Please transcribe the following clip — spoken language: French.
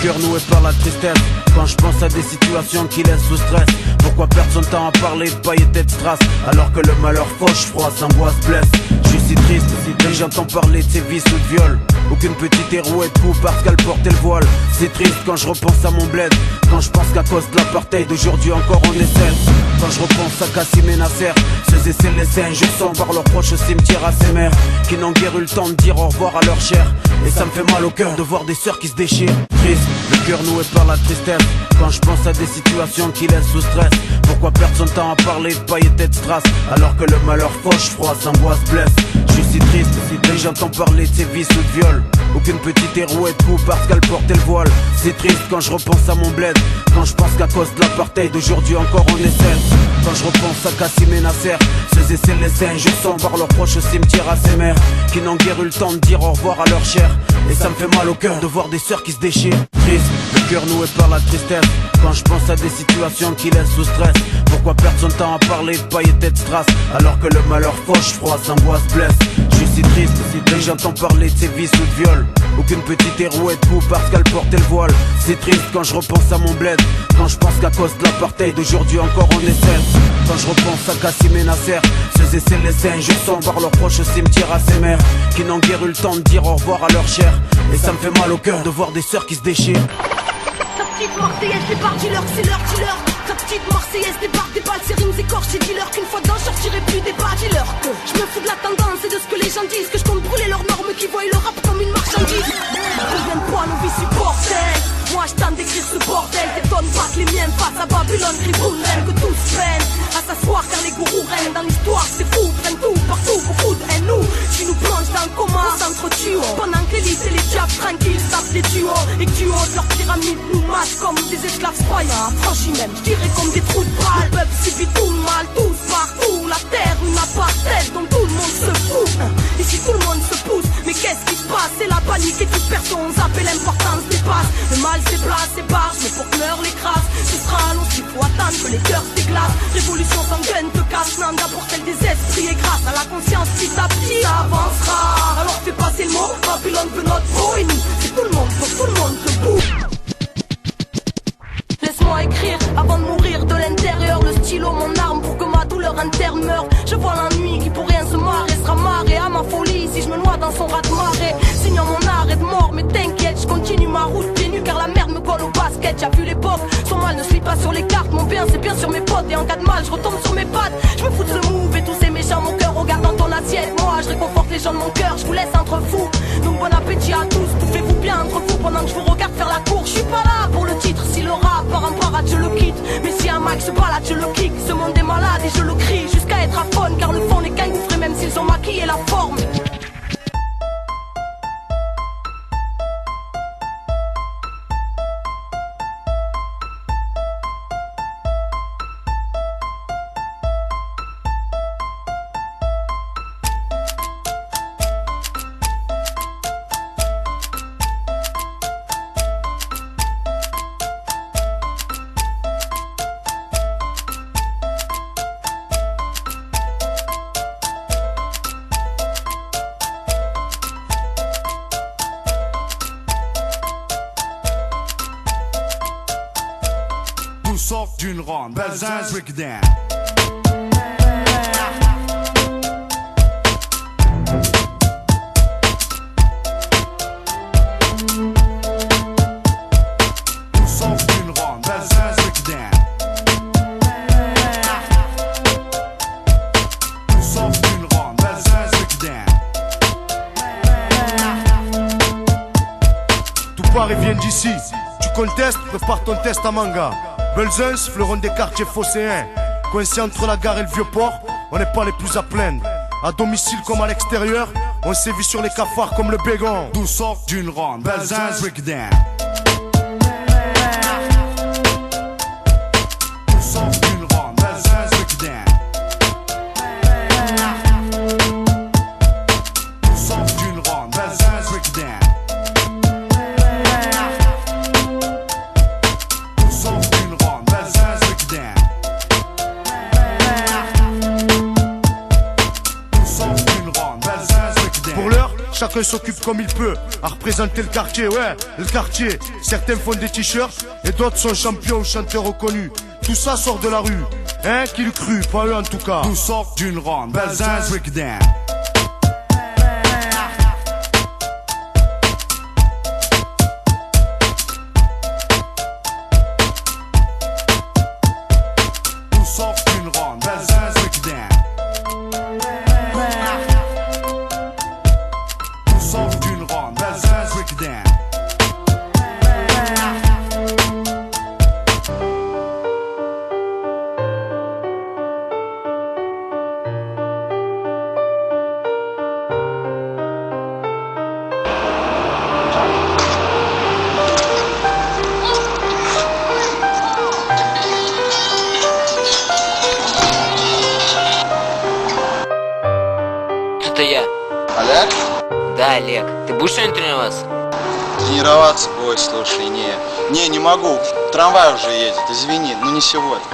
cœur noué par la tristesse. Quand je pense à des situations qui laissent sous stress. Pourquoi perdre son temps à parler de paillettes et de strass, alors que le malheur fauche, froid, s'angoisse, blesse. Je suis si triste, dès que j'entends parler de ses vices ou de viol. Aucune petite hérouette de coup parce qu'elle portait le voile. C'est triste quand je repense à mon bled. Quand je pense qu'à cause de l'apartheid d'aujourd'hui encore on essaie. Quand je repense à Kassim et Nasser, ceux et celles les injustants par leurs proches au cimetière à ces mères qui n'ont guère eu le temps de dire au revoir à leur chair. Et ça me fait mal au cœur de voir des sœurs qui se déchirent. Triste, le cœur noué par la tristesse. Quand je pense à des situations qui laissent sous stress. Pourquoi perdre son temps à parler de paillettes et de strass, alors que le malheur fauche, froid, s'angoisse, blesse. Je suis si triste, dès que j'entends parler de ses vices ou de viol. Aucune petite hérouette de coup parce qu'elle portait le voile. C'est triste quand je repense à mon bled. Quand je pense qu'à cause de l'apartheid d'aujourd'hui encore on essaie. Quand je repense à Kassim et Nasser, ceux et celles les injustants par leurs proches au cimetière à ces mères qui n'ont guère eu le temps de dire au revoir à leur chair. Et ça me fait mal au cœur de voir des sœurs qui se déchirent. Triste, le cœur noué par la tristesse. Quand je pense à des situations qui laissent sous stress. Pourquoi perdre son temps à parler de paillettes et de strass, alors que le malheur fauche, froid, s'angoisse, blesse. Je suis si triste, dès que j'entends parler de ses vices ou de viol. Aucune petite hérouette de coup parce qu'elle portait le voile. C'est triste quand je repense à mon bled. Quand je pense qu'à cause de l'apartheid d'aujourd'hui encore on essaie. Quand je repense à Kassim et Nasser, ceux et celles les injustants par leurs proches au cimetière à ces mères qui n'ont guère eu le temps de dire au revoir à leur chair. Et ça me fait mal au cœur de voir des sœurs qui se déchirent. Ta petite Marseillaise débarque dealer, c'est leur dealer. Ta petite Marseillaise débarque des balles, ses rimes écorchées dealer. Qu'une fois dedans, je sortirai plus des bas dealer. Je me fous de la tendance et de ce que les gens disent, que je compte brûler leurs normes, qui voient le rap comme une marchandise. Combien de poids nos vies supportent. Moi je tente d'écrire ce bordel. T'étonnes pas que les miens face à Babylone crient Boulren, que tous peinent à s'asseoir car les gourous règnent dans l'histoire. C'est fou, prennent tout, partout, beaucoup de haine. Nous, tu nous plonges dans le coma, on s'entretue pendant que l'élite et les diables tranquilles tapent des duos. Et que tu oses leur pyramide nous massent comme des esclaves sproyants. Franchis même, je dirais comme des trous de balle. Le peuple subit tout le mal, tous partout. La terre, une apartheid dont tout le monde se fout. Ici tout le monde se pousse, mais qu'est-ce qui se passe? C'est la panique et toute personne zappe et l'importance dépasse. Le mal c'est place, c'est barge, mais pour que l'heure l'écrase, ce sera long s'il faut attendre que les cœurs se déglacent. Révolution sanguine te casse, n'en pour celle des esprits. Et grâce à la conscience petit à petit, ça avancera. Alors fais passer le mot, Babylone veut notre peau. Et nous, c'est tout le monde, pour tout le monde debout. Laisse-moi écrire avant de mourir de l'intérieur. Le stylo, mon arme pour que ma douleur interne meure. Je vois la nuit qui pour rien se marre et sera marrée à ma folie si je me noie dans son raz de marée. Signant mon arrêt de mort, mais t'inquiète, je continue ma route pieds nus car la merde me colle au basket. J'ai vu l'époque, son mal ne suit pas sur les cartes. Mon bien c'est bien sur mes potes et en cas de mal je retombe sur mes pattes. Je me fous de ce move et tous ces méchants mon cœur regarde dans ton assiette. Moi je réconforte les gens de mon cœur, je vous laisse entre fous. Donc bon appétit à tous, bouffez-vous bien entre vous pendant que je vous regarde faire la cour. Je suis pas là pour le titre, si le rap part en parade je le quitte. Mais si un max se balade je le kick. Ce monde est malade et je le crie jusqu'à être aphone, car le fond n'est qu'un gouffre même s'ils ont maquillé la forme. Sort d'une ronde, Belzins breakdown. Sort d'une ronde, Belzins breakdown. Sort d'une ronde, Belzins breakdown. Tout part et vient d'ici. Tu contestes, prépare ton test à manga. Belzins, fleuron des quartiers phocéens. Coincé entre la gare et le vieux port, on n'est pas les plus à plaindre. À domicile comme à l'extérieur, on sévit sur les cafards comme le bégon. D'où sort d'une ronde, Belzins breakdown. D'où sort d'une ronde, Belzins breakdown. D'où sort d'une ronde, Belzins breakdown. D'où sort d'une ronde, Belzins breakdown. D'où sort d'une ronde, Belzins breakdown. Pour l'heure, chacun s'occupe comme il peut à représenter le quartier, ouais, le quartier. Certains font des t-shirts et d'autres sont champions ou chanteurs reconnus. Tout ça sort de la rue, hein, qui le cru, pas eux en tout cas. Tout sort d'une ronde, Belzins breakdown. Tout sort d'une ronde, Belzins breakdown. Tout sort d'une ronde, Belzins breakdown. Это я. Олег? Да, Олег. Ты будешь сегодня тренироваться? Тренироваться? Ой, слушай, не могу. Трамвай уже едет, извини, ну не сегодня.